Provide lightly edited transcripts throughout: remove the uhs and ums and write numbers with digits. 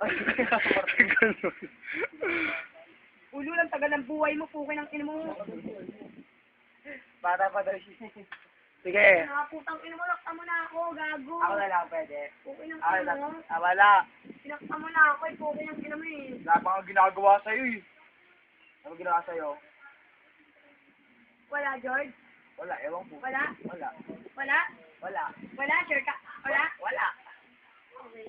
Ganun. Ulo lang, tagal ng buhay mo, pukin ang ina mo. Bata pa daw siya. Sige. Nakaputang ina mo, lakta mo na ako, gago. Ako na lang pwede. Pukin ang Ako ina na. mo. Wala. Sinakta mo na ako, pukin ang ina mo eh. Wala pa akong ginagawa sa'yo eh. Ano ginawa sa'yo? Wala, George? Wala, ewan ko. Wala? Wala. Wala? Wala. Wala, sure ka? Wala? Wala. Okay.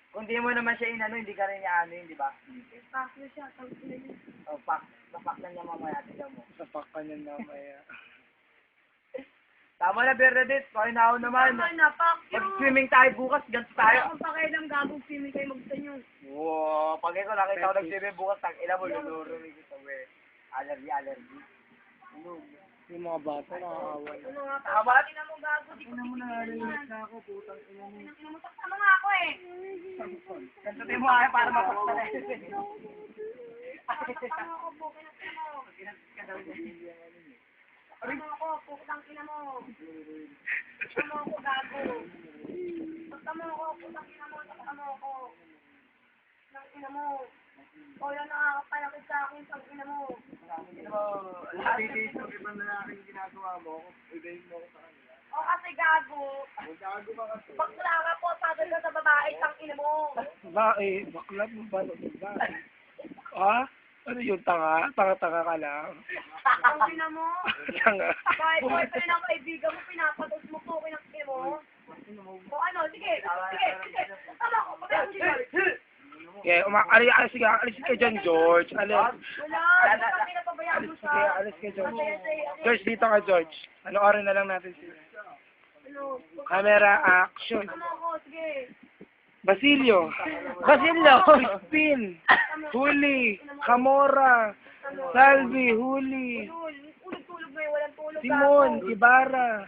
Kung di mo naman siya inano, hindi ka rin niya ano yun, di ba? Pass mo siya, tawag ina niya. O, papak na niya mamaya, tignan mo. Sapak ka niyan mamaya. Tama na, Bernadette. Pakinaw naman. Tama na, fuck you. Mag-swimming tayo bukas, ganito Wala tayo. akong pakialam, gagong swimming kayo magsanyo. Wow, pag ikaw nakita ko nag-swimming bukas, ina mo, lulurunin kita, we. Allergy. Ano? Yung mga bata, nakakawa. Ano nga, Tama. ina mo, gago, di ko Ina mo na, tigilan. na ako, putang ina mo. Ina mo, takta mo nga ako eh. Kantutin mo kaya para mapakta na. Takta mo ako, pukin ang ina mo. Takta mo ako, pukin ang ina mo. Takta mo ako, gago. Takta mo ako, putang ina mo, takta mo ako. Nang ina mo. O yan nakakapalakit sa akin, tang ina mo. Ina mo, lahat ng ibang lalaking ginagawa mo, ugayin mo ako sa kanila. O kasi gago. Gago ka kasi. Bakla ka po, sabi ka sa babae, tang ina mo. Bakla mo ba? Ha? Ano yung tanga? Tanga-tanga ka lang. Tang ina mo. Tanga. Kahit boyfriend ng kaibigan mo, pinapatos mo po, kinakti mo. O ano, sige. Tama ko, pagkakasigal. Okay, alis ka dyan, George. Alis. Wala, kami napabayaan mo Sige, sa... alis ka, George. George, dito ka, George. Ano oras na lang natin sila? Ano? Camera action. Ano ako, sige. Basilio. Crispin. Huli. Camora. Salvi. Huli. Tulog mo yun, walang tulog. Simon. Ibarra.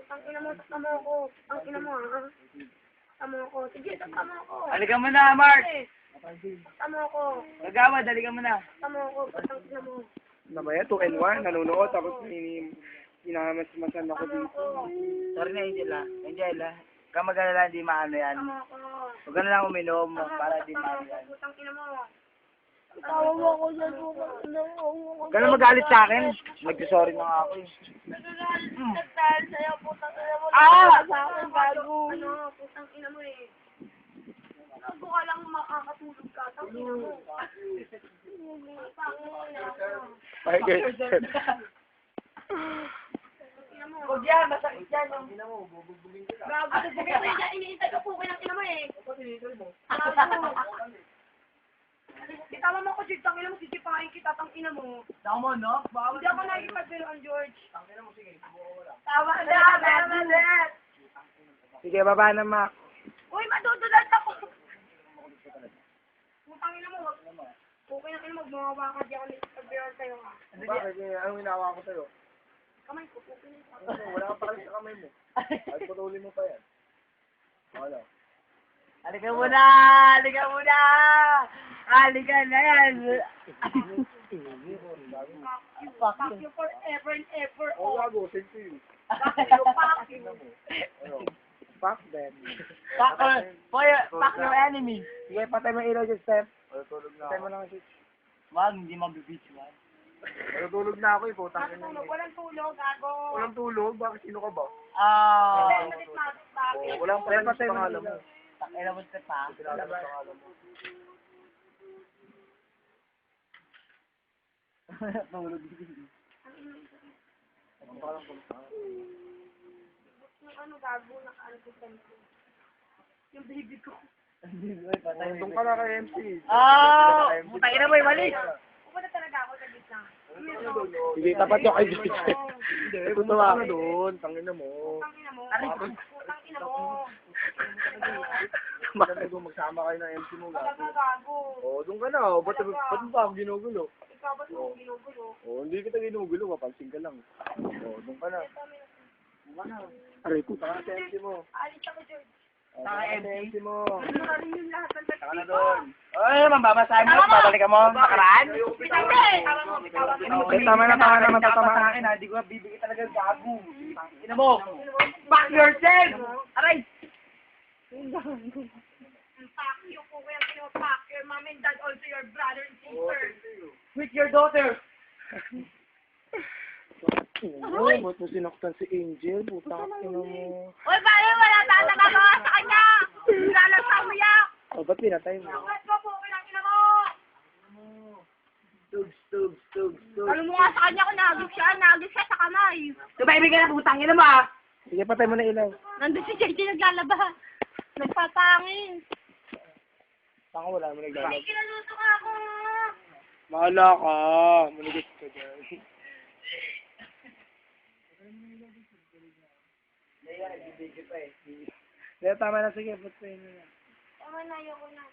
Ang ina mo, takta mo ako. Ang ina mo, ha? Takta mo ako. Sige, takta mo ako. Halika mo na, Mark. Takta mo ako. Gagawad, halika mo na. Takta mo ako. Ang ina mo. Ano ba yan? 2 and 1. Nanonood. Tapos inahamas-masan ako Takta mo dito. ako. Sorry na, Angela. Ka mag-alala, hindi maano yan. Takta mo ako. Huwag ka na lang uminom para di Takta mo maano ako. yan. Putang ina mo. Tawa mo ako dyan. Huwag ka na magalit sa akin. Nagsasorry na nga ako eh. Dahil sa'yo, putang ina mo. Ah! Sa akin, bago. Ano, putang ina mo eh. Bago ka lang makakatulog ka. Tang ina mo. Tang ina mo. Bye, guys. Ina mo. Huwag yan, masakit yan. Yung Gago, sabi ko yan, iniintay ka po ng ina mo eh. Gago. Itama mo ko, Jig, tang ina mo, sisipain kita, tang ina mo. Tama, no? Hindi ako nakikipagbiruan, George. Tangina mo, sige. Subukan mo lang. Tama na. Sige, baba na, Mac. Uy, madudulas ako. Putang ina mo, wag. Okay na ina mo, gumawa ka, di ako nakikipagbiruan sa'yo ha. Bakit? Anong ginawa ko sa'yo? Kamay ko, okay na ito. Wala ka pa rin sa kamay mo. Ay, patuloy mo pa yan. Wala. Halika muna! Halika na yan! Fuck you forever and ever. Oo, Oh, gago, same to you. fuck you. Fuck them. Fuck your enemy. Sige, patay mo ilaw dyan, Steph. Tulog na Patay ako. mo lang ang switch. Wag, hindi mabibitch, wag. Tulog na ako eh, putang ina Tulog, eh. walang tulog, gago. Walang tulog? Bakit sino ka ba? Bakit? Walang Patay friends mo sa pangalan mo. ilaw. Takila mo step ha? Kilala mo sa pangalan mo. Tulog. Ang pangalan ko sa Yung ano gago, nakaano ko sa ko. Yung baby ko. Doon ka na kay MC. Putang ina mo, mali. Pupunta talaga ako sa gitna. Hindi, tapat yung kay George. Hindi, pumunta ka na doon. Tangina mo. Putang ina mo. Putang ina mo. Maganda doon, magsama kayo ng MC mo. Talaga gago. Oo, doon ka na. Ba't mo pa ako ginugulo? Ikaw ba't mo ginugulo? Oo, hindi kita ginugulo. Papansin ka lang. Oo, doon ka na. Doon ka na. Aray ko. Saka sa MC mo. Alis ako, George. Saka MC mo. Ano ka rin yung lahat ng Saka na doon. Ay, mambabasahin mo. Babalik mo. Makaraan. Bitawan mo, bitawan mo. Tama na, matatama. Sa akin ha, di ko bibigay talaga ng gago. Ina mo. Back yourself! Aray! Fuck you po, kaya you, fuck your mom and dad, also your brother and sister. With your daughter. Oo, ba't mo sinaktan si Angel? Putang ina mo. Uy, pare, wala tayong nagagawa sa kanya. Lalang sa umiyak. O, ba't pinatay mo? Bakit ko po, pinang ina mo? Tugs. Ano mo nga sa kanya kung nagis siya sa kamay. Tumahimik ka na, putang ina mo ah. Sige, patay mo na ilaw. Nandun si JJ naglalaba. Nagpapangin. Saan ka wala mo Ay, naglalab? kinaluto ka ako. Mahala ka. Manigit ka dyan. Kaya tama na, sige, patayin mo na. Tama na, ayoko na.